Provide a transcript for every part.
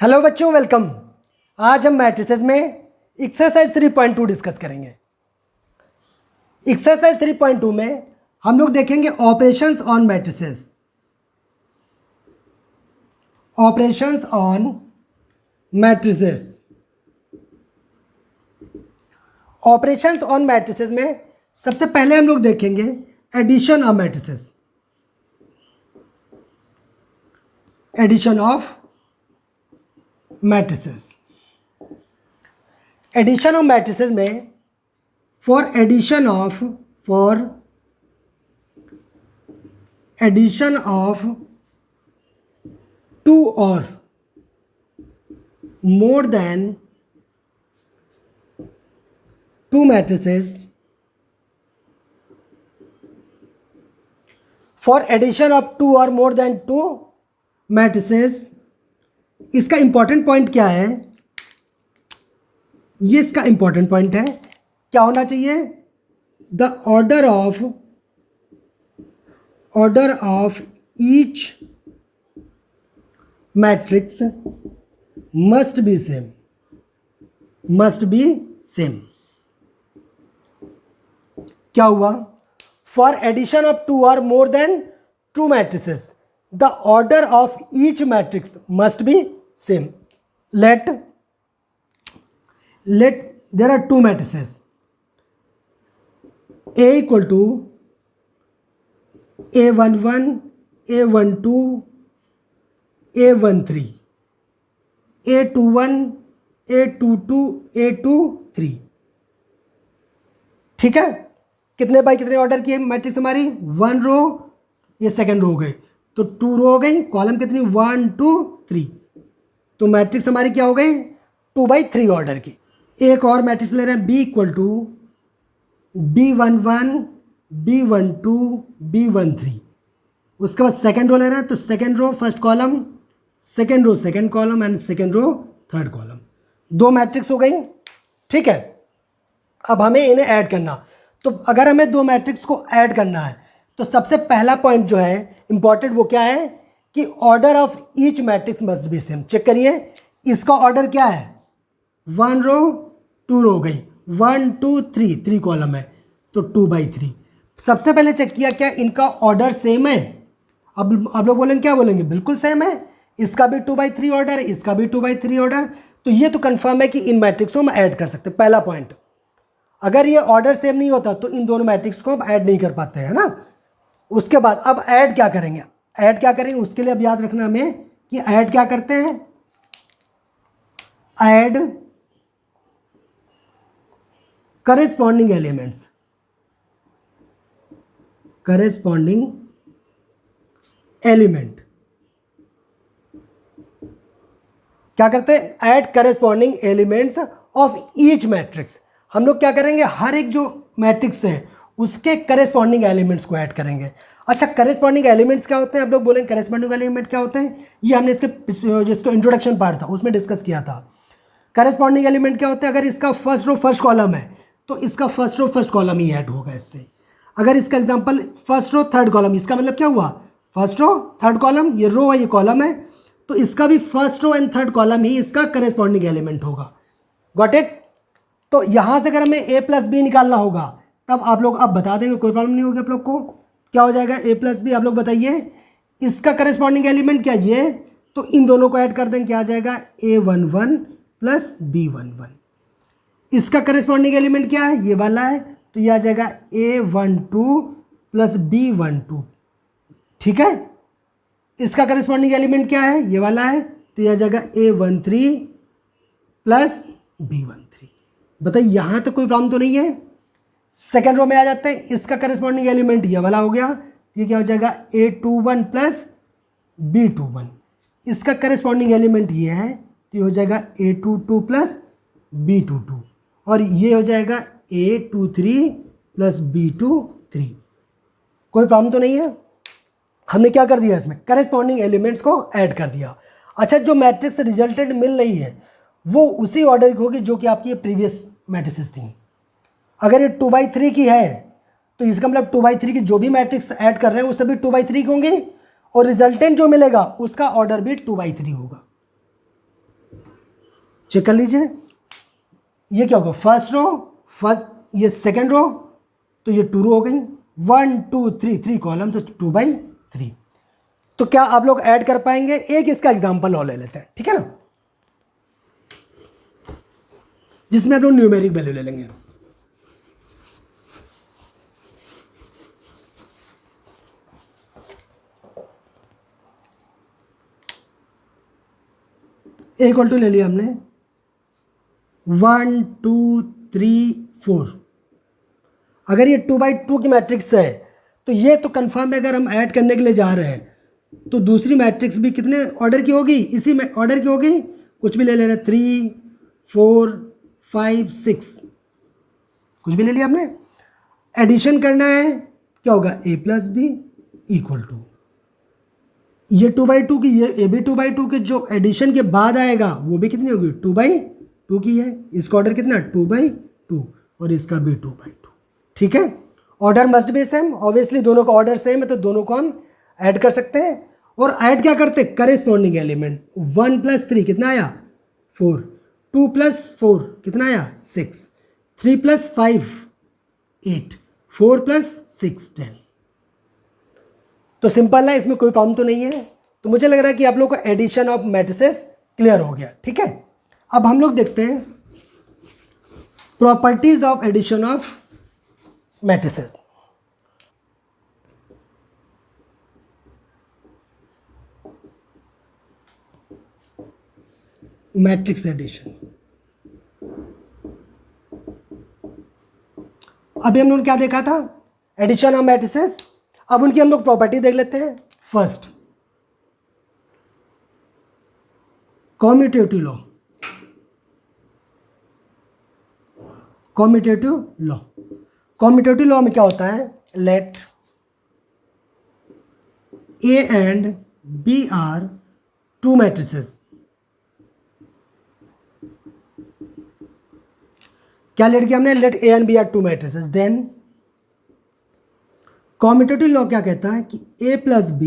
Hello बच्चों, welcome. आज हम मैट्रिसेस में एक्सरसाइज 3.2 डिस्कस करेंगे। एक्सरसाइज 3.2 में हम लोग देखेंगे operations on matrices. Operations on matrices. Operations on matrices में सबसे पहले हम लोग देखेंगे addition of matrices. Addition of matrices. Addition of matrices में फॉर एडिशन ऑफ टू और more than two matrices, for addition of two और मोर देन टू मैट्रिसेस, इसका इंपॉर्टेंट पॉइंट क्या है? ये इसका इंपॉर्टेंट पॉइंट है। क्या होना चाहिए? The order of each matrix must be same. क्या हुआ? फॉर एडिशन ऑफ टू और more than two matrices, the order of each matrix must be same. Let there are two matrices A equal to A11, A12, A13, A21, A22, A23. ठीक है? कितने by कितने order की matrix हमारी? 1 रो, ये second row हो गई, तो 2 रो हो गई। कॉलम कितनी? 1 2 3। तो मैट्रिक्स हमारी क्या हो गई? 2/3 ऑर्डर की। एक और मैट्रिक्स ले रहे हैं B equal to B11, B12, B13। उसके बाद सेकेंड रो ले रहे हैं, तो second row first column, second row second column and second row third column. 2 matrix हो गई। ठीक है, अब हमें इन्हें ऐड करना। तो अगर हमें 2 मैट्रिक्स को ऐड करना है तो सबसे पहला पॉइंट जो है इंपॉर्टेंट, वो क्या है कि order of each matrix must be same. Check करिए, इसका ऑर्डर क्या है? 1 रो 2 रो हो गई, 1 2 3 कॉलम है, तो 2/3। सबसे पहले चेक किया क्या इनका ऑर्डर सेम है? अब आप लोग बोलेंगे, क्या बोलेंगे? बिल्कुल सेम है। इसका भी 2/3 ऑर्डर है, इसका भी 2/3 ऑर्डर। तो ये तो कंफर्म है कि इन मैट्रिक्सों में ऐड कर सकते हैं। पहला पॉइंट, अगर ये ऑर्डर सेम नहीं होता तो इन दोनों मैट्रिक्स को हम ऐड नहीं कर पाते हैं ना। उसके बाद अब ऐड क्या करेंगे? ऐड क्या करेंगे उसके लिए अब याद रखना हमें कि ऐड क्या करते हैं? Add corresponding elements. Corresponding element क्या करते हैं? Add corresponding elements of each matrix. हम लोग क्या करेंगे? हर एक जो मैट्रिक्स है उसके करेस्पॉन्डिंग एलिमेंट्स को ऐड करेंगे। अच्छा, करेस्पॉन्डिंग एलिमेंट्स क्या होते हैं? आप लोग बोलेंगे करेस्पॉन्डिंग एलिमेंट क्या होते हैं? ये हमने इसके जिसको इंट्रोडक्शन पार्ट था उसमें डिस्कस किया था। करेस्पॉन्डिंग एलिमेंट क्या होते हैं? अगर इसका फर्स्ट रो फर्स्ट कॉलम है तो इसका फर्स्ट रो फर्स्ट कॉलम ही ऐड होगा इससे। अगर इसका example first row third column, इसका मतलब क्या हुआ? फर्स्ट रो थर्ड कॉलम, ये रो है ये कॉलम है, तो इसका भी first row and third column ही इसका करेस्पॉन्डिंग एलिमेंट होगा। Got it? तो यहाँ से अगर हमें A + B निकालना होगा तब आप लोग अब बता देंगे, कोई प्रॉब्लम नहीं होगी आप लोग को। क्या हो जाएगा? A + B। आप लोग बताइए इसका करेस्पॉन्डिंग एलिमेंट क्या? ये। तो इन दोनों को ऐड कर देंगे, क्या आ जाएगा? A11 + B11। इसका करेस्पॉन्डिंग एलिमेंट क्या है? ये वाला है, तो ये आ जाएगा A12 + B12। ठीक है, इसका करेस्पॉन्डिंग एलिमेंट क्या है? ये वाला है, तो ये आ जाएगा A13 + B13। बताइए, यहाँ तक कोई प्रॉब्लम तो नहीं है? सेकेंड रो में आ जाते हैं, इसका करेस्पॉन्डिंग एलिमेंट ये वाला हो गया, ये क्या हो जाएगा? A21 + B21। इसका करेस्पॉन्डिंग एलिमेंट ये है, तो ये हो जाएगा A22 + B22, और ये हो जाएगा A23 + B23। कोई प्रॉब्लम तो नहीं है? हमने क्या कर दिया? इसमें करेस्पॉन्डिंग एलिमेंट्स को ऐड कर दिया। अच्छा, जो मैट्रिक्स रिजल्टेंट मिल रही है वो उसी ऑर्डर की होगी जो कि आपकी प्रीवियस मैट्रिसेस थी। अगर ये 2/3 की है तो इसका मतलब 2/3 की जो भी मैट्रिक्स ऐड कर रहे हैं वो सभी 2/3 के होंगे, और रिजल्टेंट जो मिलेगा उसका ऑर्डर भी 2/3 होगा। चेक कर लीजिए, ये क्या होगा, फर्स्ट रो, फर्स्ट ये सेकेंड रो, तो ये 2 रो हो गई, 1 2 3 3 कॉलम, तो 2/3। तो क्या आप लोग ऐड कर पाएंगे? एक इसका एग्जांपल और ले लेते हैं, ठीक है ना, जिसमें आप लोग न्यूमेरिक वैल्यू ले लेंगे। इक्वल टू ले लिया हमने 1 2 3 4। अगर ये 2/2 की मैट्रिक्स है तो ये तो कंफर्म है, अगर हम ऐड करने के लिए जा रहे हैं तो दूसरी मैट्रिक्स भी कितने ऑर्डर की होगी, इसी में ऑर्डर की होगी, कुछ भी ले लेना, 3 4 5 6, कुछ भी ले लिया हमने। एडिशन करना है, क्या होगा, a + b इक्वल टू ये 2/2 की, ये भी 2/2 के, जो एडिशन के बाद आएगा वो भी कितनी होगी, 2/2 की है। इसका ऑर्डर कितना, 2/2, और इसका भी 2/2, ठीक है। Order must be same, obviously दोनों का ऑर्डर सेम है तो दोनों को हम ऐड कर सकते हैं। और ऐड क्या करते, करेस्पॉन्डिंग एलिमेंट, 1 + 3 कितना आया, 4, 2 + 4 कितना आया, 6, 3 + 5 8, 4 + 6 10। तो सिंपल है, इसमें कोई प्रॉब्लम तो नहीं है। तो मुझे लग रहा है कि आप लोग को एडिशन ऑफ मैट्रिसेस क्लियर हो गया, ठीक है। अब हम लोग देखते हैं properties of addition of matrices. Matrix addition, अभी हम लोगों ने क्या देखा था, एडिशन ऑफ मैट्रिसेस। अब उनकी हम लोग प्रॉपर्टी देख लेते हैं। First, commutative law, commutative law, commutative law में क्या होता है, let A and B are 2 matrices. क्या लेट किया हमने, let A and B are 2 matrices, then commutative law क्या कहता है कि a + b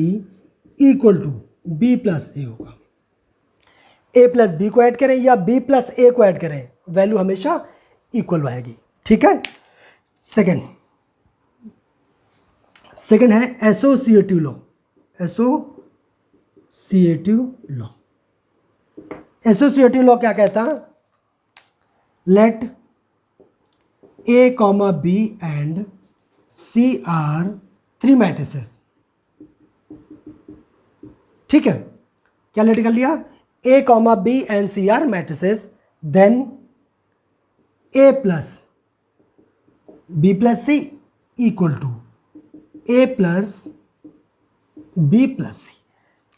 equal to b + a होगा। a + b को ऐड करें या b + a को ऐड करें, वैल्यू हमेशा इक्वल आएगी, ठीक है। सेकंड है associative law, associative law. Associative law क्या कहता है, let a, b and c are 3 matrices, ठीक है। क्या लेट कर लिया, a, b and c are matrices, then a + b + c equal to a + b + c।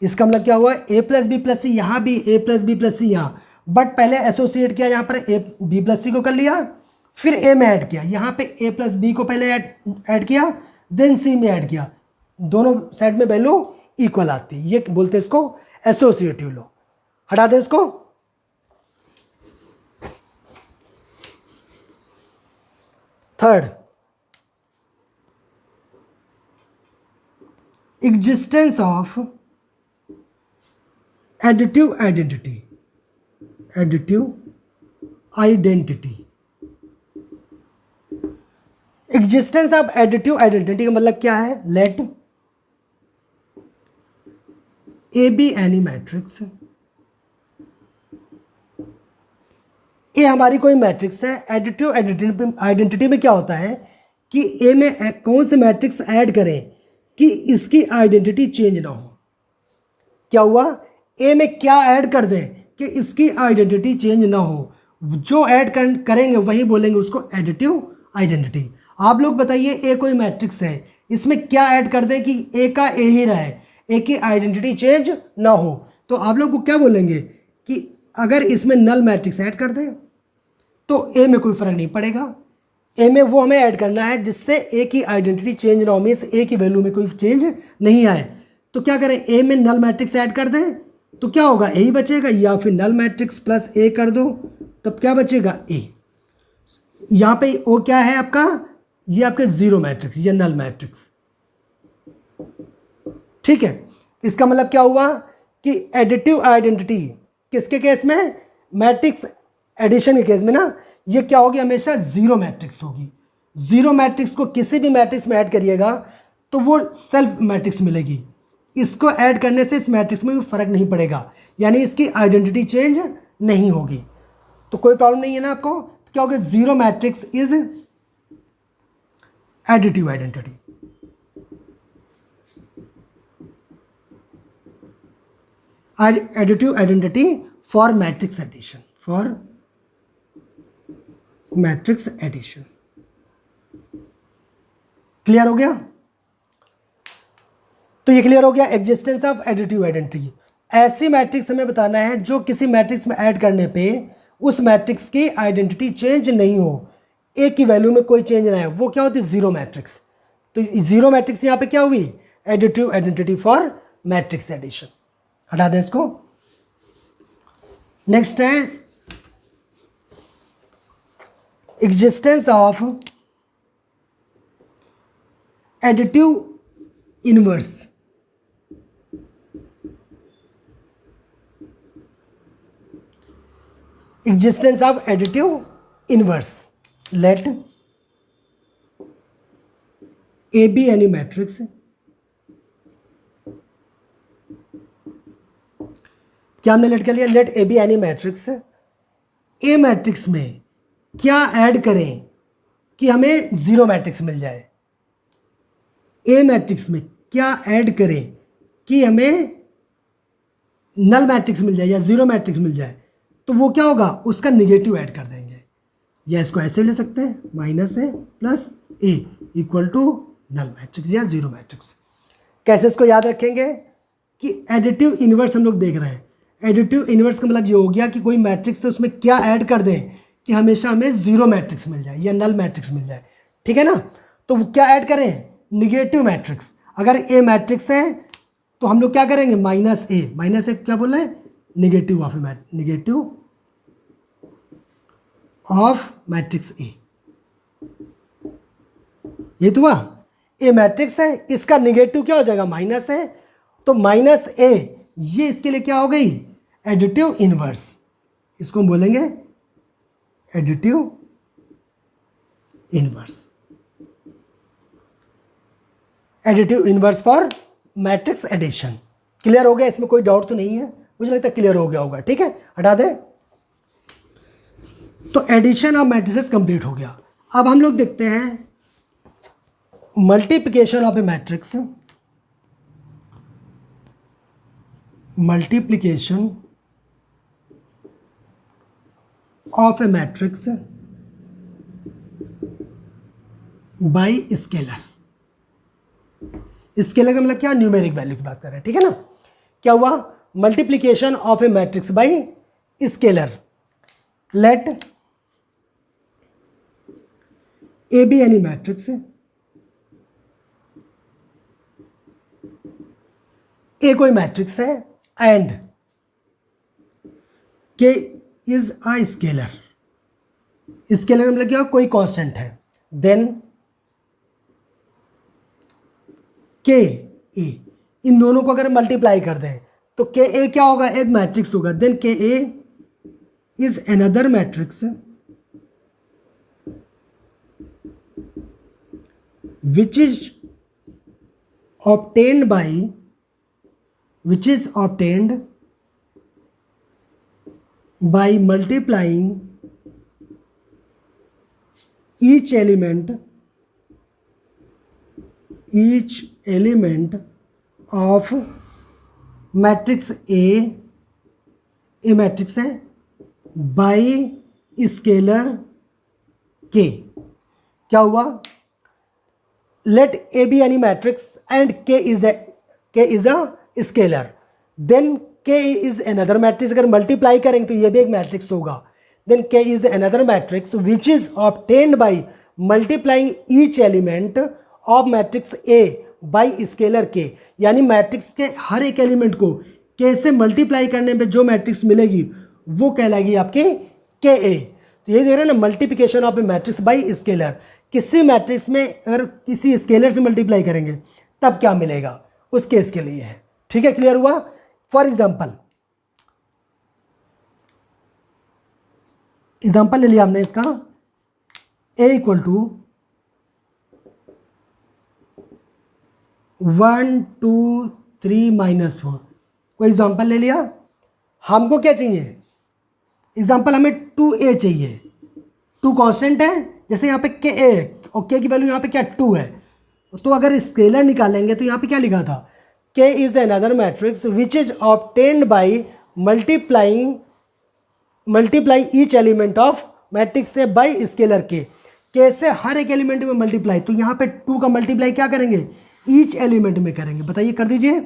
इसका मतलब क्या हुआ, a + b + c, यहाँ भी a + b + c यहाँ, बट पहले एसोसिएट किया, यहाँ पर a b + c को कर लिया, फिर a में ऐड किया, यहाँ पे a + b को पहले ऐड किया, देन c में ऐड किया, दोनों साइड में वैल्यू इक्वल आती है, ये बोलते हैं इसको एसोसिएटिव लॉ। हटा दें इसको। Third, existence of additive identity, additive identity. Existence of additive identity का मतलब क्या है, let A be any matrix, A हमारी कोई मैट्रिक्स है। एडिटिव आइडेंटिटी में क्या होता है कि ए में कौन से मैट्रिक्स ऐड करें कि इसकी आइडेंटिटी चेंज ना हो। क्या हुआ, ए में क्या ऐड कर दें कि इसकी आइडेंटिटी चेंज ना हो, जो ऐड करेंगे वही बोलेंगे उसको एडिटिव आइडेंटिटी। आप लोग बताइए, ए कोई मैट्रिक्स है, इसमें क्या ऐड कर दें कि ए का ए ही रहे, ए की आइडेंटिटी चेंज ना हो, तो आप लोग को क्या बोलेंगे कि अगर इसमें नल मैट्रिक्स ऐड कर दें तो ए में कोई फर्क नहीं पड़ेगा। ए में वो हमें ऐड करना है जिससे ए की आइडेंटिटी चेंज ना हो, मीन्स ए की वैल्यू में कोई चेंज नहीं आए। तो क्या करें, ए में नल मैट्रिक्स ऐड कर दें तो क्या होगा, ए ही बचेगा, या फिर नल मैट्रिक्स + ए कर दो तब क्या बचेगा, ए। यहाँ पे वो क्या है आपका, ये आपके 0 मैट्रिक्स, ये नल मैट्रिक्स, ठीक है। इसका मतलब क्या हुआ कि एडिटिव आइडेंटिटी किसके केस में, मैट्रिक्स एडिशन के केस में ना ये क्या होगी, हमेशा जीरो मैट्रिक्स होगी। जीरो मैट्रिक्स को किसी भी मैट्रिक्स में ऐड करिएगा तो वो सेल्फ मैट्रिक्स मिलेगी, इसको ऐड करने से इस मैट्रिक्स में भी फर्क नहीं पड़ेगा, यानी इसकी आइडेंटिटी चेंज नहीं होगी। तो कोई प्रॉब्लम नहीं है ना आपको। क्या होगा, zero matrix is additive identity. Additive identity for matrix addition, for matrix addition. Clear हो गया? तो ये क्लियर हो गया एग्जिस्टेंस ऑफ एडिटिव आइडेंटिटी। ऐसी मैट्रिक्स हमें बताना है जो किसी मैट्रिक्स में ऐड करने पे उस मैट्रिक्स की आइडेंटिटी चेंज नहीं हो, ए की वैल्यू में कोई चेंज ना है, वो क्या होती है, जीरो मैट्रिक्स। तो जीरो मैट्रिक्स यहां पे क्या हुई, additive identity for matrix addition. हटा दें इसको। नेक्स्ट है existence of additive inverse. Existence of additive inverse. Let A be any matrix. क्या हमने लेट कर लिया, let A be any matrix. A matrix में क्या ऐड करें कि हमें जीरो मैट्रिक्स मिल जाए। ए मैट्रिक्स में क्या ऐड करें कि हमें नल मैट्रिक्स मिल जाए या जीरो मैट्रिक्स मिल जाए। तो वो क्या होगा, उसका निगेटिव ऐड कर देंगे, या इसको ऐसे ले सकते हैं, minus A plus A equal to null matrix या जीरो मैट्रिक्स। कैसे इसको याद रखेंगे कि एडिटिव इनवर्स हम लोग देख रहे हैं। एडिटिव इनवर्स का मतलब ये हो गया कि कोई मैट्रिक्स है उसमें क्या ऐड कर दें कि हमेशा हमें जीरो मैट्रिक्स मिल जाए या नल मैट्रिक्स मिल जाए, ठीक है ना। तो वो क्या ऐड करें, निगेटिव मैट्रिक्स। अगर ए मैट्रिक्स है तो हम लोग क्या करेंगे, माइनस ए क्या बोल रहे हैं, negative of negative of matrix ए। ये तो हुआ, ए मैट्रिक्स है, इसका निगेटिव क्या हो जाएगा, माइनस है, तो माइनस ए ये इसके लिए क्या हो गई, एडिटिव इनवर्स। इसको हम बोलेंगे additive inverse. Additive inverse for matrix addition. Clear हो गया, इसमें कोई डाउट तो नहीं है, मुझे लगता है क्लियर हो गया होगा, ठीक है, हटा दें। तो एडिशन ऑफ मैट्रिसेस कंप्लीट हो गया। अब हम लोग देखते हैं multiplication of a matrix. Multiplication of a matrix by scalar. Scalar का मतलब क्या, न्यूमेरिक वैल्यू की बात कर रहे हैं, ठीक है ना। क्या हुआ, multiplication of a matrix by scalar. Let A be any matrix. A कोई मैट्रिक्स है एंड के इज अ स्केलर। स्केलर का मतलब क्या, कोई कांस्टेंट है। देन के ए, इन दोनों को अगर मल्टीप्लाई कर दें तो के ए क्या होगा, एक मैट्रिक्स होगा। Then k A is another matrix which is obtained by multiplying each element of matrix A matrix है, by स्केलर K। क्या हुआ, let A be any matrix and K is a scalar, then K is another matrix। अगर multiply करेंगे तो ये भी एक matrix होगा। then K is another matrix which is obtained by multiplying each element of matrix A by scalar K। यानी matrix के हर एक एलिमेंट को K से मल्टीप्लाई करने पे जो मैट्रिक्स मिलेगी वो कहलाएगी आपकी KA। तो ये देख रहे हैं ना, multiplication of a matrix by scalar. किसी मैट्रिक्स में अगर किसी स्केलर से मल्टीप्लाई करेंगे तब क्या मिलेगा, उस केस के लिए है, ठीक है, क्लियर हुआ। फॉर एग्जांपल एग्जाम्पल ले लिया हमने इसका, a इक्वल टू 1 2 3 -4, कोई एग्जाम्पल ले लिया। हमको क्या चाहिए, एग्जाम्पल हमें 2a चाहिए, 2 कांस्टेंट है, जैसे यहाँ पे k है और k की वैल्यू यहाँ पे क्या 2 है, तो अगर स्केलर निकालेंगे तो यहाँ पे क्या लिखा था, k is another matrix which is obtained by multiply each element of matrix से बाई स्केलर k से हर एक एलिमेंट में मल्टीप्लाई, तो यहाँ पे 2 का मल्टीप्लाई क्या करेंगे, ईच एलिमेंट में करेंगे। बताइए, कर दीजिए।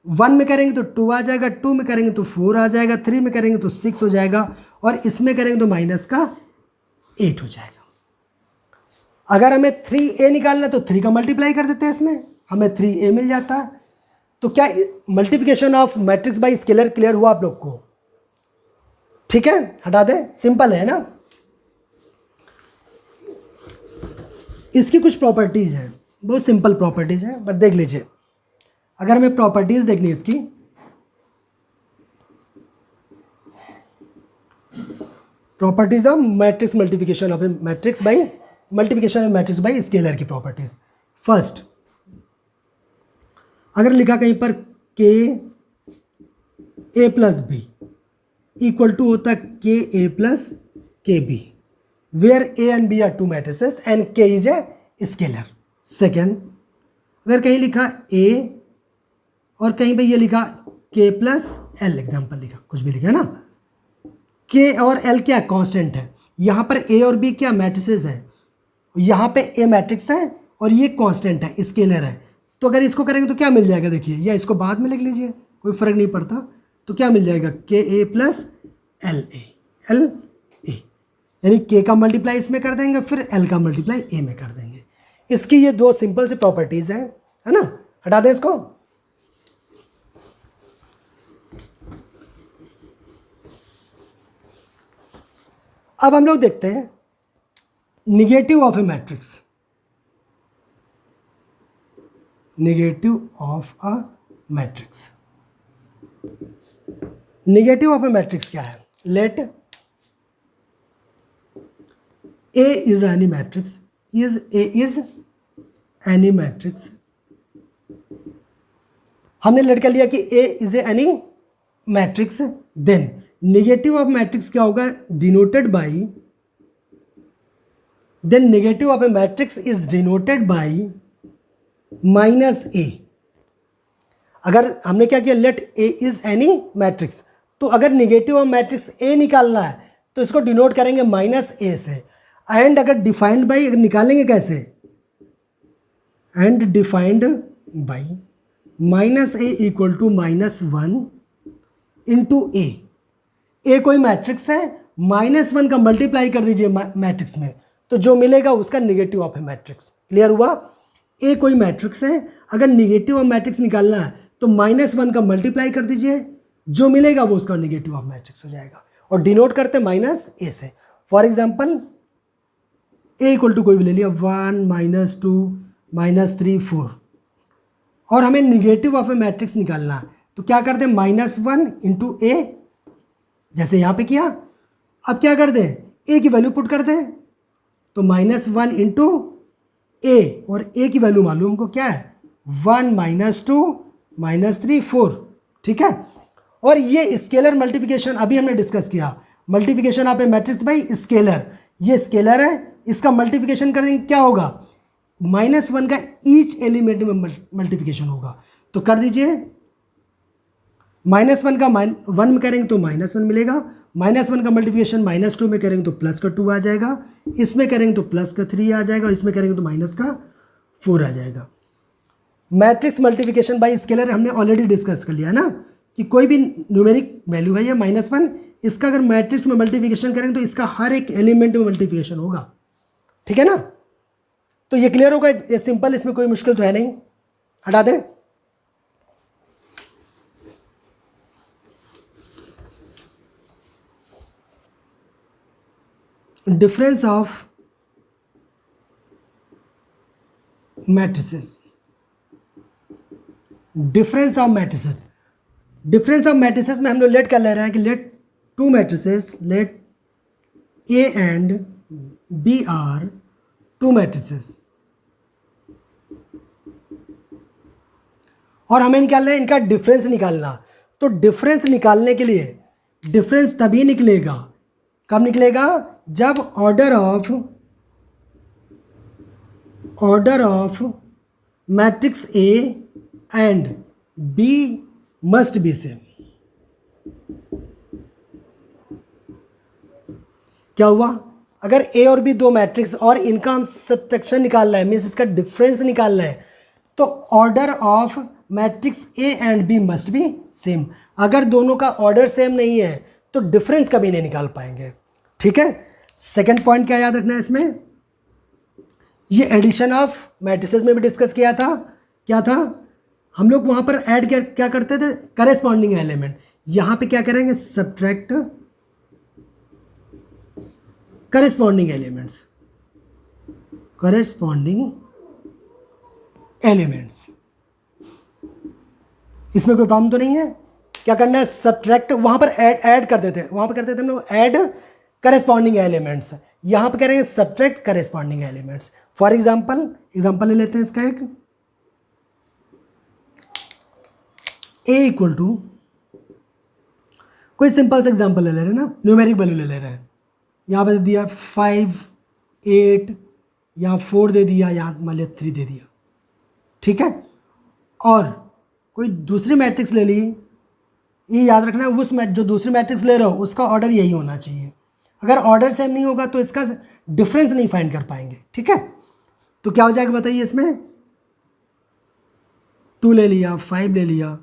1 में करेंगे तो 2 आ जाएगा, 2 में करेंगे तो 4 आ जाएगा, 3 में करेंगे तो 6 हो जाएगा, और इसमें करेंगे तो माइनस का 8 हो जाएगा। अगर हमें 3a निकालना तो 3 का मल्टीप्लाई कर देते हैं, इसमें हमें 3a मिल जाता है। तो क्या multiplication of matrix by scalar clear हुआ आप लोग को? ठीक है, हटा दें, सिंपल है ना। इसकी कुछ प्रॉपर्टीज हैं, बहुत सिंपल प्रॉपर्टीज हैं, बट देख लीजिए। अगर हमें प्रॉपर्टीज देखनी है इसकी, properties of matrix multiplication of matrix by multiplication of matrix by scalar की प्रॉपर्टीज। फर्स्ट, अगर लिखा कहीं पर k a plus B equal to होता k a plus k b, where a and b are 2 matrices and k is a scalar. Second, अगर कहीं लिखा a और कहीं पे ये लिखा k प्लस एल, एग्जाम्पल लिखा, कुछ भी लिखा है ना, k और l क्या कांस्टेंट है, यहाँ पर a और b क्या मैट्रिसेस है, यहाँ पे a मैट्रिक्स है और ये कांस्टेंट है, स्केलर है। तो अगर इसको करेंगे तो क्या मिल जाएगा, देखिए, या इसको बाद में लिख लीजिए, कोई फर्क नहीं पड़ता। तो क्या मिल जाएगा, के ए प्लस एल ए, यानी के का मल्टीप्लाई इसमें कर देंगे, फिर एल का मल्टीप्लाई ए में कर देंगे। इसकी ये 2 सिंपल सी प्रॉपर्टीज हैं, है ना। हटा दें इसको। अब हम लोग देखते हैं negative of a matrix. Negative of a matrix, negative of a matrix क्या है, let A is any matrix, is A is any matrix. हमने लेट कर लिया कि A is any matrix, then negative of matrix क्या होगा, denoted by, then negative of a matrix is denoted by minus A. अगर हमने क्या किया, let A is any matrix, तो अगर निगेटिव ऑफ मैट्रिक्स ए निकालना है तो इसको डिनोट करेंगे माइनस ए से। एंड अगर डिफाइंड बाई निकालेंगे कैसे, and defined by minus A equal to -1 into A. A कोई मैट्रिक्स है, -1 का मल्टीप्लाई कर दीजिए मैट्रिक्स में, तो जो मिलेगा उसका negative of a matrix. Clear हुआ। ए कोई मैट्रिक्स है, अगर निगेटिव ऑफ मैट्रिक्स निकालना है तो -1 का मल्टीप्लाई कर दीजिए, जो मिलेगा वो उसका निगेटिव ऑफ मैट्रिक्स हो जाएगा, और डिनोट करते माइनस ए से। For example A equal to कोई भी ले लिया, 1 -2 -3 4, और हमें निगेटिव ऑफ ए मैट्रिक्स निकालना है तो क्या करते हैं, -1 इंटू ए, जैसे यहाँ पे किया। अब क्या कर दें, ए की वैल्यू पुट कर दें, तो -1 इंटू ए, और ए की वैल्यू मालूम हमको क्या है, 1 -2 -3 4, ठीक है। और ये स्केलर मल्टीप्लिकेशन अभी हमने डिस्कस किया, multiplication of a matrix by scalar. ये स्केलर है, इसका मल्टीप्लिकेशन करेंगे क्या होगा, -1 का ईच एलिमेंट में मल्टीप्लिकेशन होगा। तो कर दीजिए, -1 का 1 में करेंगे तो -1 मिलेगा, -1 का मल्टीप्लिकेशन -2 में करेंगे तो प्लस का 2 आ जाएगा, इसमें करेंगे तो प्लस का 3 आ जाएगा, और इसमें करेंगे तो माइनस का 4 आ जाएगा। मैट्रिक्स मल्टीप्लिकेशन बाय स्केलर हमने ऑलरेडी डिस्कस कर लिया है ना, कि कोई भी न्यूमेरिक वैल्यू है ये -1, इसका अगर मैट्रिक्स में मल्टीप्लिकेशन करेंगे तो इसका हर एक एलिमेंट में मल्टीप्लिकेशन होगा, ठीक है ना। तो ये क्लियर होगा, ये सिंपल, इसमें कोई मुश्किल तो है नहीं। हटा दें। Difference of matrices, difference of matrices, difference of matrices में हम लोग लेट कर ले रहे हैं कि let 2 matrices, let A and B are two matrices, और हमें निकालना है इनका डिफरेंस निकालना। तो डिफरेंस निकालने के लिए डिफरेंस तभी निकलेगा, कब निकलेगा, जब order of matrix A and B must be same. क्या हुआ, अगर ए और बी दो मैट्रिक्स और इनका हम सब्ट्रैक्शन निकालना है, मीन्स इसका डिफरेंस निकालना है, तो order of matrix A and B must be same. अगर दोनों का ऑर्डर सेम नहीं है तो डिफरेंस कभी नहीं निकाल पाएंगे। ठीक है, सेकंड पॉइंट क्या याद रखना है इसमें, ये एडिशन ऑफ मैट्रिसेस में भी डिस्कस किया था। क्या था, हम लोग वहां पर ऐड क्या करते थे, करेस्पॉन्डिंग एलिमेंट। यहां पे क्या करेंगे, सब्ट्रैक्ट करेस्पॉन्डिंग एलिमेंट्स, इसमें कोई प्रॉब्लम तो नहीं है। क्या करना है, सब्ट्रैक्ट, वहां पर ऐड करते थे, वहां पर करते थे हम लोग ऐड करेस्पॉन्डिंग एलिमेंट्स, यहां पर करेंगे subtract corresponding elements. For example ले लेते हैं इसका एक, ए इक्वल टू, कोई सिंपल सा एग्जाम्पल ले ले रहे हैं ना, न्यूमेरिक वैल्यू ले ले रहे हैं। यहाँ पर दे दिया 5, 8, यहाँ 4 दे दिया, यहाँ मान लिया 3 दे दिया। ठीक है, और कोई दूसरी मैट्रिक्स ले ली, ये याद रखना उस जो दूसरी मैट्रिक्स ले रहे हो उसका ऑर्डर यही होना चाहिए। अगर ऑर्डर सेम नहीं होगा तो इसका डिफरेंस नहीं फाइंड कर पाएंगे। ठीक है, तो क्या हो जाएगा बताइए, इसमें 2 ले लिया, 5 ले लिया,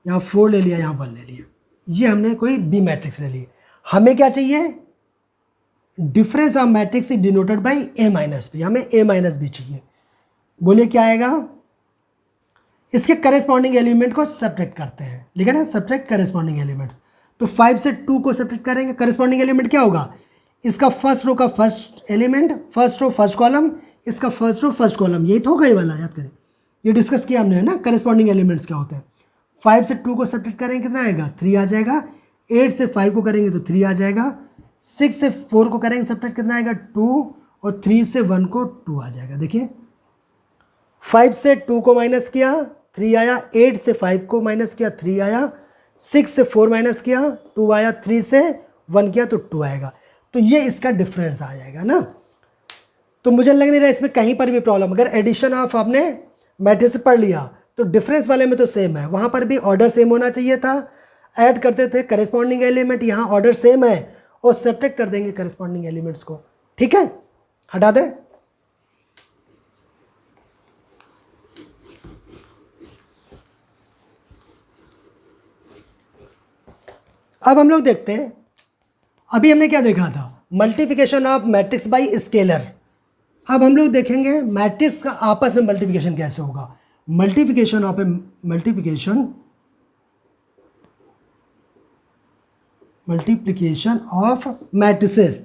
यहाँ 4 ले लिया, यहाँ 1 ले लिया, ये हमने कोई बी मैट्रिक्स ले ली। हमें क्या चाहिए, difference of matrix is denoted by A minus B, हमें ए माइनस बी चाहिए। बोलिए क्या आएगा, इसके करेस्पॉन्डिंग एलिमेंट को सब्ट्रैक्ट करते हैं, लिखा ना, सब्ट्रैक्ट करेस्पॉन्डिंग एलिमेंट्स। तो 5 से 2 को सब्ट्रैक्ट करेंगे, करेस्पॉन्डिंग एलिमेंट क्या होगा, इसका फर्स्ट रो का first element, first row first column, इसका फर्स्ट रो फर्स्ट कॉलम, यही तो होगा ये वाला, याद करें, ये डिस्कस किया हमने है ना, करेस्पॉन्डिंग एलिमेंट्स क्या होते हैं। 5 से 2 को सब्ट्रैक्ट करेंगे कितना आएगा, 3 आ जाएगा। 8 से 5 को करेंगे तो 3 आ जाएगा। 6 से 4 को करेंगे सब्ट्रैक्ट कितना आएगा, 2, और 3 से 1 को 2 आ जाएगा। देखिए 5 से 2 को माइनस किया 3 आया, 8 से 5 को माइनस किया 3 आया, 6 से 4 माइनस किया 2 आया, 3 से 1 किया तो 2 आएगा। तो ये इसका डिफरेंस आ जाएगा ना। तो मुझे लग नहीं रहा इसमें कहीं पर भी प्रॉब्लम, अगर एडिशन ऑफ आपने मैट्रिक्स पढ़ लिया तो डिफरेंस वाले में तो सेम है, वहाँ पर भी ऑर्डर सेम होना चाहिए था। ऐड करते थे करेस्पॉन्डिंग एलिमेंट, यहाँ ऑर्डर सेम है और सब्ट्रैक्ट कर देंगे करेस्पॉन्डिंग एलिमेंट्स को। ठीक है, हटा दें। अब हम लोग देखते हैं, अभी हमने क्या देखा था, multiplication of matrix by scalar. अब हम लोग देखेंगे मैट्रिक्स का आपस में मल्टीप्लिकेशन कैसे होगा। Multiplication of matrices.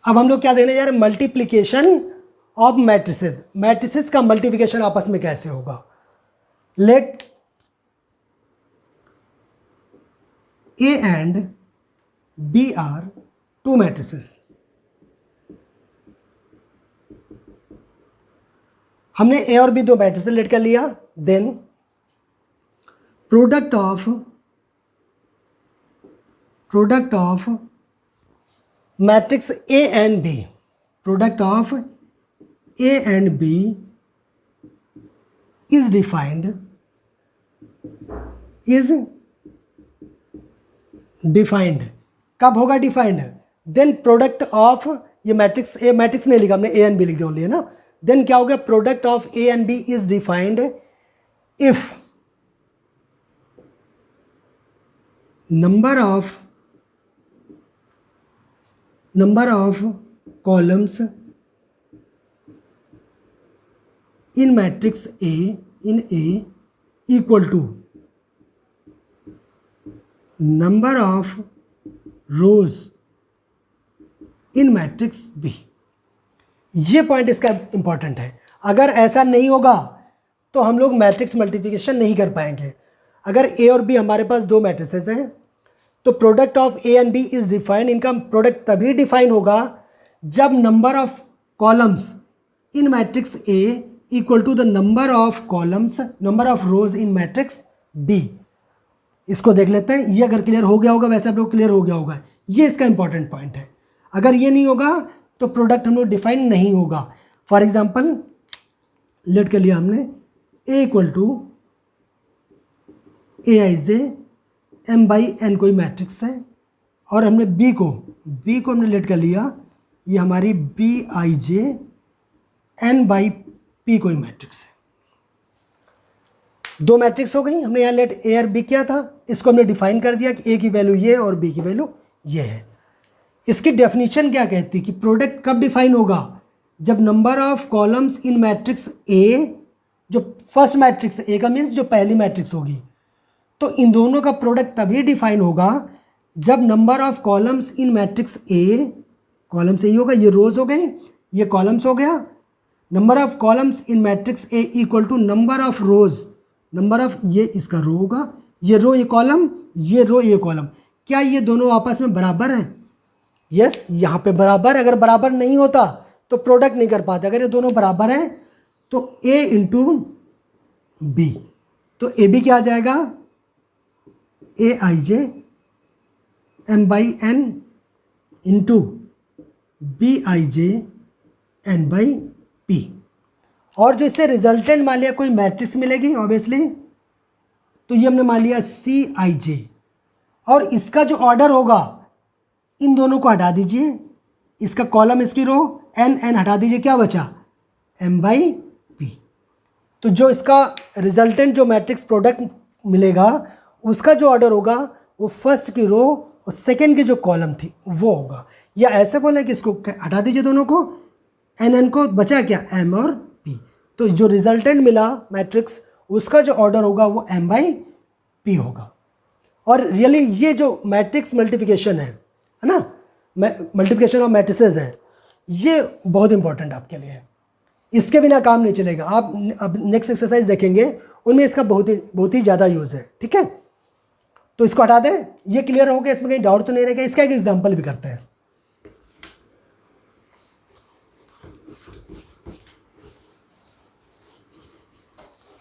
अब हम लोग क्या देखने जा रहे हैं, मल्टीप्लिकेशन ऑफ मैट्रिसेस। मैट्रिसेस का मल्टीप्लिकेशन आपस में कैसे होगा। Let A and B are two matrices। हमने A और B दो मैट्रिसेस लेट कर लिया। Then product of matrix A and B, product of A and B is defined कब होगा डिफाइंड, देन प्रोडक्ट ऑफ, ये मैट्रिक्स ए, मैट्रिक्स नहीं लिखा हमने, ए एंड बी लिख दिया ओनली है ना। देन क्या होगा, product of A and B is defined if number of columns in matrix A equal to number of rows in matrix B. ये पॉइंट इसका इंपॉर्टेंट है। अगर ऐसा नहीं होगा तो हम लोग मैट्रिक्स मल्टीप्लिकेशन नहीं कर पाएंगे। अगर ए और बी हमारे पास दो मैट्रिसेस हैं तो product of A and B is defined, इनका प्रोडक्ट तभी डिफाइन होगा जब number of columns in matrix A equal to the number of columns, number of rows in matrix B. इसको देख लेते हैं, ये अगर क्लियर हो गया होगा, वैसे आप लोग क्लियर हो गया होगा, ये इसका इंपॉर्टेंट पॉइंट है। अगर ये नहीं होगा तो प्रोडक्ट हम लोग डिफाइन नहीं होगा। फॉर एग्जाम्पल लेट कर लिया हमने A equal to A I J M by N कोई मैट्रिक्स है, और हमने बी को हमने लेट कर लिया, ये हमारी B I J N by p कोई मैट्रिक्स है। दो मैट्रिक्स हो गई, हमने यहाँ लेट ए और बी किया था, इसको हमने डिफाइन कर दिया कि ए की वैल्यू ये और बी की वैल्यू ये है। इसकी डेफिनेशन क्या कहती है कि प्रोडक्ट कब डिफाइन होगा, जब number of columns in matrix ए, जो फर्स्ट मैट्रिक्स ए का मीन्स जो पहली मैट्रिक्स होगी, तो इन दोनों का प्रोडक्ट तभी डिफाइन होगा जब number of columns in matrix A, columns A होगा, ये रोज हो गए, ये कॉलम्स हो गया, number of columns in matrix A equal to number of rows, number of ये इसका रो होगा, ये रो ये कॉलम, ये रो ये कॉलम, क्या ये दोनों आपस में बराबर हैं? यस, यहाँ पे बराबर। अगर बराबर नहीं होता तो प्रोडक्ट नहीं कर पाते। अगर ये दोनों बराबर हैं तो a इंटू बी, तो ए बी क्या आ जाएगा, A I J M by N into B I J N by P. और जो इससे रिजल्टेंट मान लिया कोई मैट्रिक्स मिलेगी ऑब्वियसली, तो ये हमने मान लिया सी आई जे, और इसका जो ऑर्डर होगा इन दोनों को हटा दीजिए, इसका कॉलम इसकी रो, एन एन हटा दीजिए, क्या बचा, एम बाई पी। तो जो इसका रिजल्टेंट जो मैट्रिक्स प्रोडक्ट मिलेगा उसका जो ऑर्डर होगा वो फर्स्ट की रो और सेकंड की जो कॉलम थी वो होगा। या ऐसे बोले कि इसको हटा दीजिए दोनों को, एन एन को, बचा क्या, एम और पी। तो जो रिजल्टेंट मिला मैट्रिक्स उसका जो ऑर्डर होगा वो एम बाई पी होगा। और रियली ये जो मैट्रिक्स मल्टीप्लिकेशन है ना, मल्टीप्लिकेशन ऑफ मैट्रिसेस है, ये बहुत इंपॉर्टेंट आपके लिए है, इसके बिना काम नहीं चलेगा। आप अब नेक्स्ट एक्सरसाइज देखेंगे उनमें इसका बहुत ही ज़्यादा यूज़ है। ठीक है, तो इसको हटा दें, ये क्लियर हो गया, इसमें कहीं डाउट तो नहीं रहेगा। इसका एक एग्जाम्पल भी करते हैं।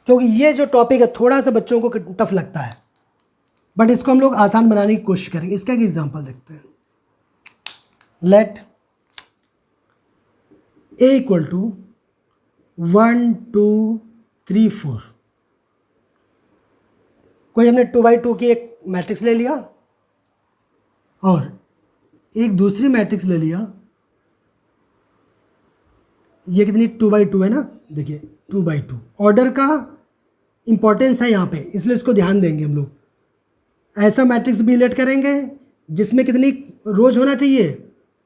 क्योंकि ये जो टॉपिक है थोड़ा सा बच्चों को टफ लगता है, बट इसको हम लोग आसान बनाने की कोशिश करेंगे। इसका एक एग्जाम्पल देखते हैं। लेट ए इक्वल टू 1 2 3 4, कोई हमने 2x2 की एक मैट्रिक्स ले लिया और एक दूसरी मैट्रिक्स ले लिया, ये कितनी 2x2 है ना, देखिए 2x2। ऑर्डर का इंपॉर्टेंस है यहाँ पे, इसलिए इसको ध्यान देंगे हम लोग। ऐसा मैट्रिक्स भी लेट करेंगे जिसमें कितनी रोज होना चाहिए,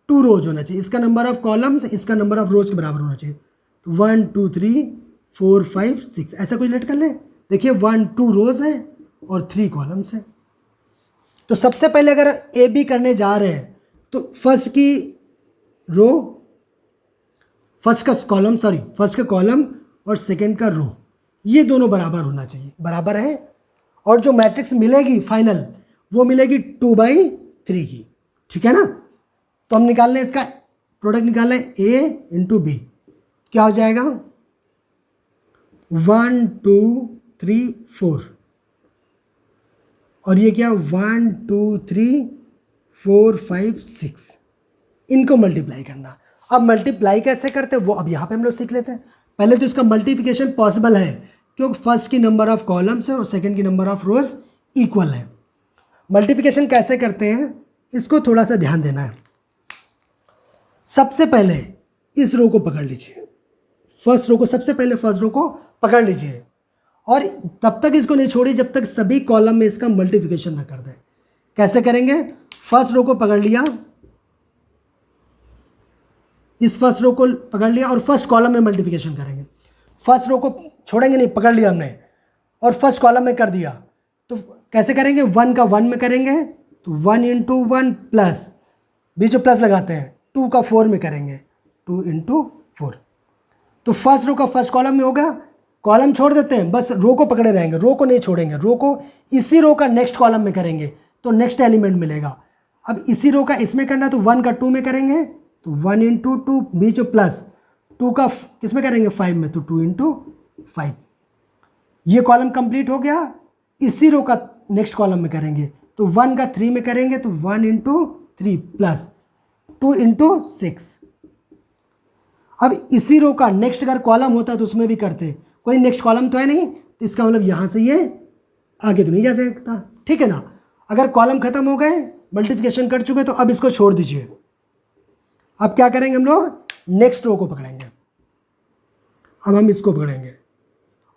2 रोज होना चाहिए। इसका नंबर ऑफ कॉलम्स इसका नंबर ऑफ रोज के बराबर होना चाहिए। तो 1 2 3 4 5 6 ऐसा कोई लेट कर ले। देखिए 1 2 रोज है और 3 कॉलम्स हैं। तो सबसे पहले अगर ए बी करने जा रहे हैं तो फर्स्ट की रो, फर्स्ट का कॉलम और सेकंड का रो, ये दोनों बराबर होना चाहिए, बराबर है। और जो मैट्रिक्स मिलेगी फाइनल वो मिलेगी 2/3 की। ठीक है ना, तो हम निकाल लें, इसका प्रोडक्ट निकाल लें, ए इंटू बी, क्या हो जाएगा 1 2 3 4, और ये क्या 1 2 3 4 5 6, इनको मल्टीप्लाई करना। अब मल्टीप्लाई कैसे करते हैं वो अब यहाँ पे हम लोग सीख लेते हैं। पहले तो इसका मल्टीप्लिकेशन पॉसिबल है क्योंकि फर्स्ट की नंबर ऑफ कॉलम्स है और सेकंड की नंबर ऑफ रोज इक्वल है। मल्टीप्लिकेशन कैसे करते हैं इसको थोड़ा सा ध्यान देना है। सबसे पहले इस रो को पकड़ लीजिए, फर्स्ट रो को, सबसे पहले फर्स्ट रो को पकड़ लीजिए और तब तक इसको नहीं छोड़िए जब तक सभी कॉलम में इसका मल्टीप्लिकेशन ना कर दें। कैसे करेंगे, फर्स्ट रो को पकड़ लिया, इस फर्स्ट रो को पकड़ लिया और फर्स्ट कॉलम में मल्टीप्लिकेशन करेंगे। फर्स्ट रो को छोड़ेंगे नहीं, पकड़ लिया हमने और फर्स्ट कॉलम में कर दिया। तो कैसे करेंगे, 1 का 1 में करेंगे तो 1 इंटू 1 प्लस, बीच में प्लस लगाते हैं, 2 का 4 में करेंगे 2 इंटू 4। तो फर्स्ट रो का फर्स्ट कॉलम में होगा, कॉलम छोड़ देते हैं, बस रो को पकड़े रहेंगे, रो को नहीं छोड़ेंगे, रो को इसी रो का नेक्स्ट कॉलम में करेंगे तो नेक्स्ट एलिमेंट मिलेगा। अब इसी रो का इसमें करना तो 1 का 2 में करेंगे तो 1 इंटू 2 बीच में प्लस 2 का किस में करेंगे 5 में तो 2 इंटू 5। ये कॉलम कंप्लीट हो गया। इसी रो का नेक्स्ट कॉलम में करेंगे तो 1 का 3 में करेंगे तो 1 इंटू 3 प्लस 2 इंटू 6। अब इसी रो का नेक्स्ट अगर कॉलम होता तो उसमें भी करते, कोई नेक्स्ट कॉलम तो है नहीं, तो इसका मतलब यहाँ से ये आगे तो नहीं जा सकता, ठीक है ना। अगर कॉलम खत्म हो गए, मल्टीप्लिकेशन कर चुके, तो अब इसको छोड़ दीजिए। अब क्या करेंगे हम लोग, नेक्स्ट रो को पकड़ेंगे। अब हम इसको पकड़ेंगे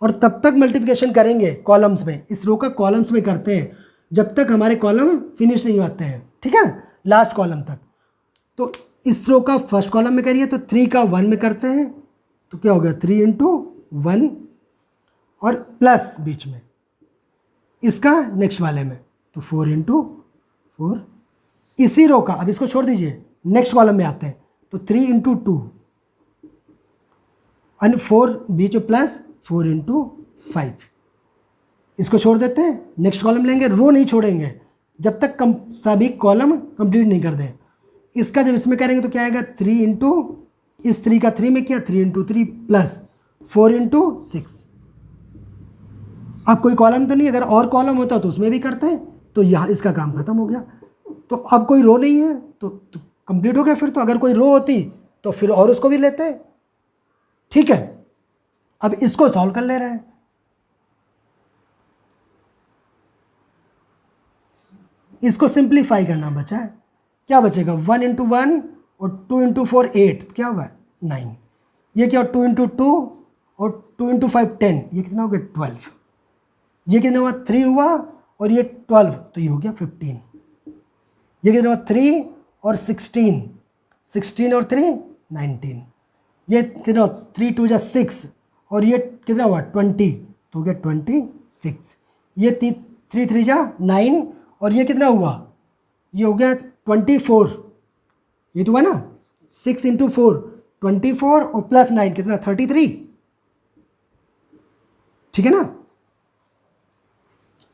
और तब तक मल्टीप्लिकेशन करेंगे कॉलम्स में, इस रो का कॉलम्स में करते हैं जब तक हमारे कॉलम फिनिश नहीं होते हैं, ठीक है, लास्ट कॉलम तक। तो इस रो का फर्स्ट कॉलम में करिए तो 3 का 1 में करते हैं तो क्या हो गया 3 इंटू 1 और प्लस बीच में इसका नेक्स्ट वाले में तो 4 इंटू 4। इसी रो का, अब इसको छोड़ दीजिए, नेक्स्ट कॉलम में आते हैं तो 3 इंटू 2 और 4 बीच में प्लस 4 इंटू 5। इसको छोड़ देते हैं, नेक्स्ट कॉलम लेंगे, रो नहीं छोड़ेंगे जब तक सभी कॉलम कंप्लीट नहीं कर दें। इसका जब इसमें करेंगे तो क्या आएगा 3 इंटू, इस 3 का 3 में किया 3 इंटू 3 प्लस 4 इंटू 6। अब कोई कॉलम तो नहीं, अगर और कॉलम होता तो उसमें भी करते हैं, तो यहाँ इसका काम खत्म हो गया। तो अब कोई रो नहीं है तो कंप्लीट हो गया। फिर तो अगर कोई रो होती तो फिर और उसको भी लेते, ठीक है। अब इसको सॉल्व कर ले रहे हैं। इसको सिंप्लीफाई करना बचा है, क्या बचेगा 1 इंटू 1 और 2 इंटू 4 8, क्या हुआ 9। ये क्या 2 इंटू 2 और 2 इंटू 5 10, ये कितना हो गया 12। ये कितना हुआ 3 हुआ और ये 12 तो ये हो गया 15। ये कितना हुआ 3 और 16, 16 और 3 19। ये कितना 3 2 जा 6 और ये कितना हुआ 20 तो हो गया 26। ये 3 3 जा 9 और ये कितना हुआ, ये हो गया 24। ये तो हुआ ना 6 इंटू 4 24 और प्लस 9 कितना 33, ठीक है ना।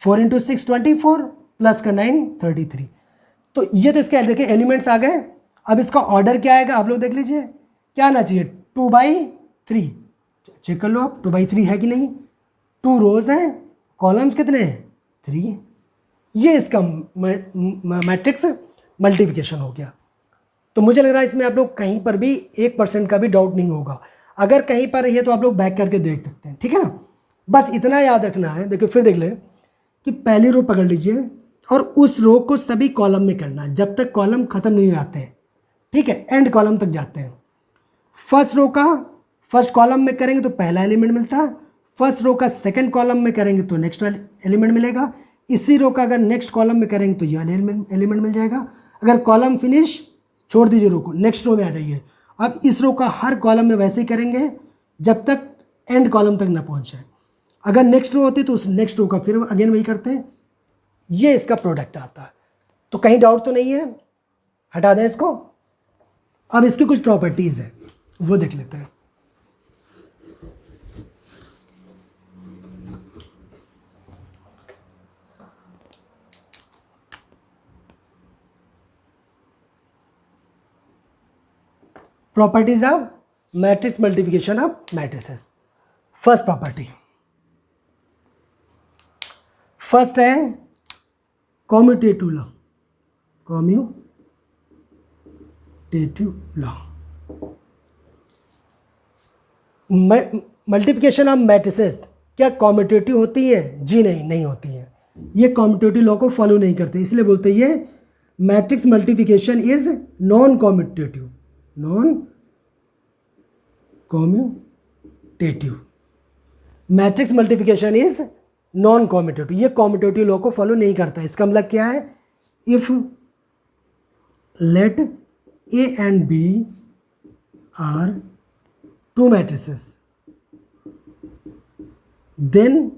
4 इंटू 6 24 प्लस का 9 33। तो ये तो इसके देखिए एलिमेंट्स आ गए। अब इसका ऑर्डर क्या आएगा आप लोग देख लीजिए, क्या आना चाहिए 2/3। चेक कर लो आप 2/3 है कि नहीं। 2 रोज हैं, कॉलम्स कितने हैं 3 हैं। ये इसका मैट्रिक्स मल्टीप्लिकेशन हो गया। तो मुझे लग रहा है इसमें आप लोग कहीं पर भी 1% का भी डाउट नहीं होगा। अगर कहीं पर है तो आप लोग बैक करके देख सकते हैं, ठीक है ना। बस इतना याद रखना है। देखिए फिर देख लें कि पहली रो पकड़ लीजिए और उस रो को सभी कॉलम में करना है जब तक कॉलम खत्म नहीं हो जाते हैं, ठीक है, एंड कॉलम तक जाते हैं। फर्स्ट रो का फर्स्ट कॉलम में करेंगे तो पहला एलिमेंट मिलता है, फर्स्ट रो का सेकंड कॉलम में करेंगे तो नेक्स्ट एलिमेंट मिलेगा, इसी रो का अगर नेक्स्ट कॉलम में करेंगे तो ये एलिमेंट मिल जाएगा। अगर कॉलम फिनिश छोड़ दीजिए रो को, नेक्स्ट रो में आ जाइए। अब इस रो का हर कॉलम में वैसे ही करेंगे जब तक एंड कॉलम तक ना पहुंचे। अगर नेक्स्ट रो होती तो उस नेक्स्ट रो का फिर अगेन वही करते हैं। ये इसका प्रोडक्ट आता है। तो कहीं डाउट तो नहीं है, हटा दें इसको। अब इसकी कुछ प्रॉपर्टीज़ है वो देख लेते हैं। Properties of matrix multiplication of matrices. First property, first है commutative law. Commutative law, multiplication of matrices क्या कॉम्यूटेटिव होती है? जी नहीं, नहीं होती है। ये कॉम्यूटेटिव लॉ को फॉलो नहीं करते, इसलिए बोलते हैं ये matrix multiplication is non commutative. Non commutative, matrix multiplication is non commutative. ये कॉम्यूटेटिव लॉ को फॉलो नहीं करता। इसका मतलब क्या है, if let A and B are two matrices then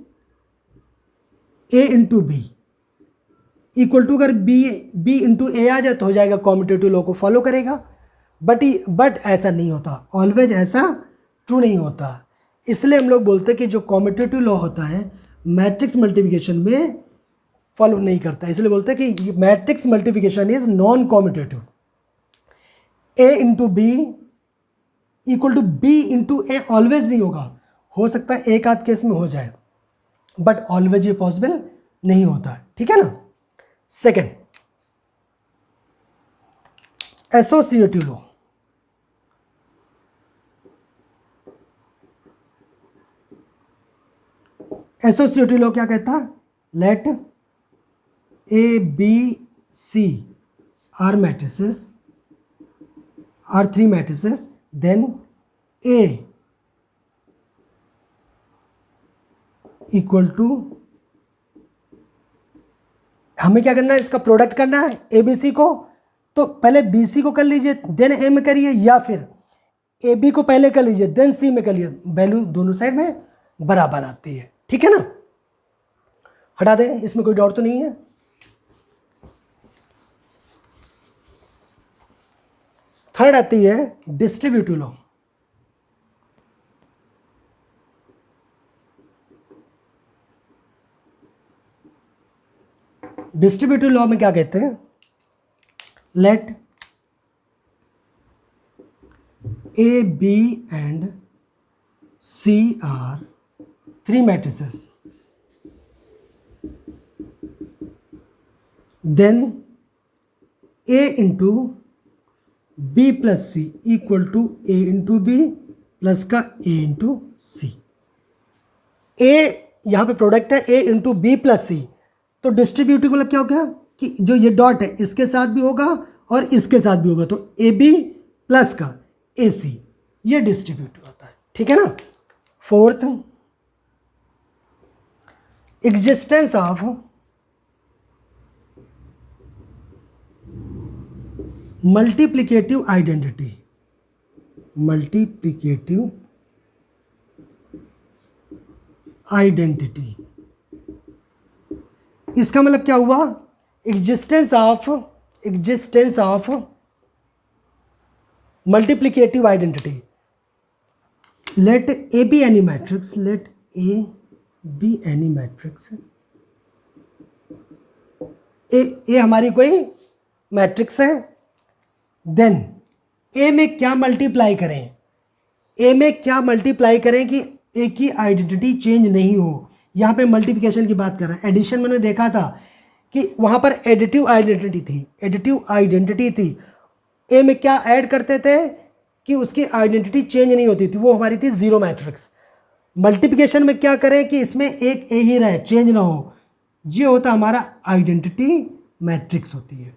A into B equal to, अगर बी इंटू ए आ जाए तो हो जाएगा कॉम्यूटेटिव लॉ को फॉलो करेगा। बट ऐसा नहीं होता, ऑलवेज ऐसा ट्रू नहीं होता। इसलिए हम लोग बोलते हैं कि जो कॉम्यूटेटिव लॉ होता है मैट्रिक्स मल्टीप्लिकेशन में फॉलो नहीं करता, इसलिए बोलते हैं कि matrix multiplication is non commutative. A into B equal to B into A always नहीं होगा, हो सकता है एक आध केस में हो जाए, बट ऑलवेज ये पॉसिबल नहीं होता है, ठीक है ना। Second, associative law. Associative law क्या कहता है? Let A B C are matrices, are three matrices, then A equal to, हमें क्या करना है, इसका प्रोडक्ट करना है ए बी सी को, तो पहले बी सी को कर लीजिए देन ए में करिए, या फिर ए बी को पहले कर लीजिए देन सी में करिए, वैल्यू दोनों साइड में बराबर आती है, ठीक है ना। हटा दें, इसमें कोई डाउट तो नहीं है। थर्ड आती है डिस्ट्रीब्यूटिव लॉ। डिस्ट्रीब्यूटिव लॉ में क्या कहते हैं? Let A B and C are three matrices, then A into B plus C equal to A into B plus का ए इंटू सी। ए यहाँ पे प्रोडक्ट है A into B plus C, तो डिस्ट्रीब्यूटिव मतलब क्या हो गया कि जो ये डॉट है इसके साथ भी होगा और इसके साथ भी होगा, तो ए बी प्लस का ए सी, ये डिस्ट्रीब्यूटिव होता है, ठीक है ना। Fourth, existence of multiplicative identity. Multiplicative identity, इसका मतलब क्या हुआ? Existence of multiplicative identity. Let A be any matrix, let A be any matrix, A हमारी कोई मैट्रिक्स है, देन ए में क्या मल्टीप्लाई करें, ए में क्या मल्टीप्लाई करें कि ए की आइडेंटिटी चेंज नहीं हो। यहाँ पे मल्टीप्लिकेशन की बात कर रहे हैं। एडिशन मैंने देखा था कि वहाँ पर एडिटिव आइडेंटिटी थी, एडिटिव आइडेंटिटी थी। ए में क्या ऐड करते थे कि उसकी आइडेंटिटी चेंज नहीं होती थी, वो हमारी थी जीरो मैट्रिक्स। मल्टीप्लिकेशन में क्या करें कि इसमें एक ए ही रहे, चेंज ना हो, ये होता हमारा आइडेंटिटी मैट्रिक्स होती है।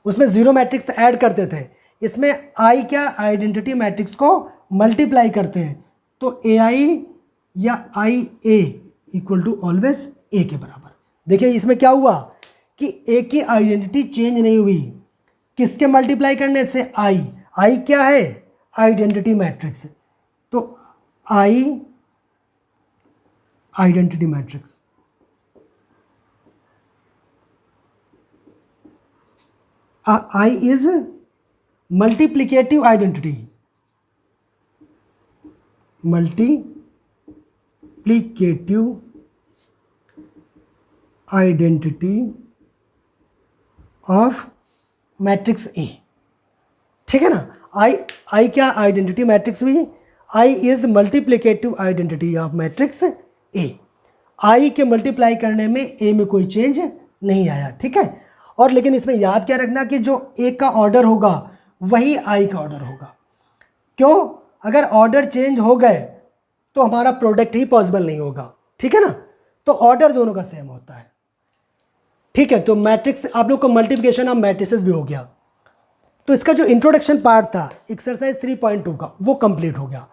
उसमें जीरो मैट्रिक्स ऐड करते थे, इसमें आई क्या आइडेंटिटी मैट्रिक्स को मल्टीप्लाई करते हैं, तो ए आई या आई ए इक्वल टू ऑलवेज ए के बराबर। देखिए इसमें क्या हुआ कि ए की आइडेंटिटी चेंज नहीं हुई, किसके मल्टीप्लाई करने से? आई क्या है? आइडेंटिटी मैट्रिक्स, तो I identity matrix, I is multiplicative identity, multiplicative identity of matrix A, ठीक है ना। आई क्या आइडेंटिटी मैट्रिक्स हुई? I is multiplicative identity of matrix A. I के मल्टीप्लाई करने में ए में कोई चेंज नहीं आया, ठीक है। और लेकिन इसमें याद क्या रखना कि जो ए का ऑर्डर होगा वही आई का ऑर्डर होगा। क्यों? अगर ऑर्डर चेंज हो गए तो हमारा प्रोडक्ट ही पॉसिबल नहीं होगा, ठीक है ना। तो ऑर्डर दोनों का सेम होता है, ठीक है। तो मैट्रिक्स आप लोग को मल्टीप्लिकेशन ऑफ मैट्रिसेस भी हो गया। तो इसका जो इंट्रोडक्शन पार्ट था एक्सरसाइज 3.2 का वो कंप्लीट हो गया।